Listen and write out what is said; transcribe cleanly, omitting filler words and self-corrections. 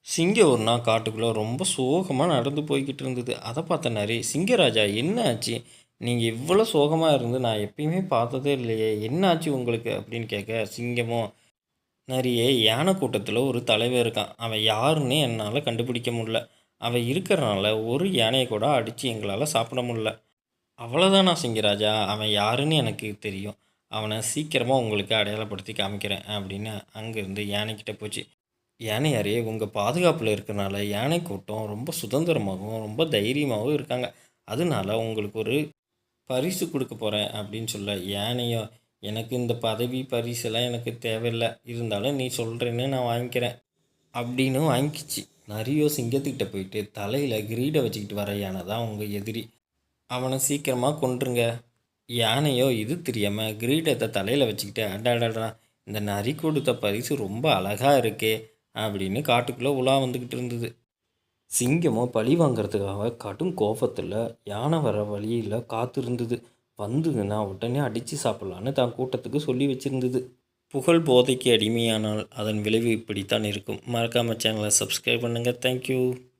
சிங்கம் ஒரு நாள் காட்டுக்குள்ளே ரொம்ப சோகமாக நடந்து போய்கிட்டு இருந்தது. அதை பார்த்த நரி, சிங்கராஜா என்ன ஆச்சு? நீங்கள் இவ்வளோ சோகமாக இருந்து நான் எப்பயுமே பார்த்ததே இல்லையே, என்ன ஆச்சு உங்களுக்கு அப்படின்னு கேட்க, சிங்கமும், நரியே, யானை கூட்டத்தில் ஒரு தலைவர் இருக்கான், அவன் யாருன்னு என்னால் கண்டுபிடிக்க முடியல. அவன் இருக்கிறனால ஒரு யானையை கூட அடித்து எங்களால் சாப்பிட முடியல. அவ்வளோதானா சிங்கராஜா, அவன் யாருன்னு எனக்கு தெரியும். அவனை சீக்கிரமாக உங்களுக்கு அடையாளப்படுத்தி காமிக்கிறேன் அப்படின்னு அங்கேருந்து யானைக்கிட்ட போச்சு. யானையாரே, உங்கள் பாதுகாப்பில் இருக்கிறனால யானை கூட்டம் ரொம்ப சுதந்திரமாகவும் ரொம்ப தைரியமாகவும் இருக்காங்க. அதனால உங்களுக்கு ஒரு பரிசு கொடுக்க போகிறேன் அப்படின்னு சொல்ல, யானையோ, எனக்கு இந்த பதவி பரிசெல்லாம் எனக்கு தேவையில்லை, இருந்தாலும் நீ சொல்கிறேன்னு நான் வாங்கிக்கிறேன் அப்படின்னு வாங்கிக்கிச்சு. நரியோ சிங்கத்துக்கிட்ட போயிட்டு, தலையில் கிரீடை வச்சுக்கிட்டு வர யானை தான் உங்கள் எதிரி, அவனை சீக்கிரமாக கொன்றுங்க. யானையோ இது தெரியாமல் கிரீடத்தை தலையில் வச்சுக்கிட்டு, அடாடா, இந்த நரி கொடுத்த பரிசு ரொம்ப அழகாக இருக்கே அப்படின்னு காட்டுக்குள்ளே உலா வந்துக்கிட்டு இருந்தது. சிங்கமும் பழி வாங்கிறதுக்காக கடும் கோபத்தில் யானை வர வழியில் காத்திருந்தது. வந்ததுன்னா உடனே அடித்து சாப்பிட்லான்னு தான் கூட்டத்துக்கு சொல்லி வச்சுருந்தது. புகழ் போதைக்கு அடிமையானால் அதன் விளைவு இப்படித்தான் இருக்கும். மறக்காமல் சேனலை சப்ஸ்கிரைப் பண்ணுங்கள். தேங்க்யூ.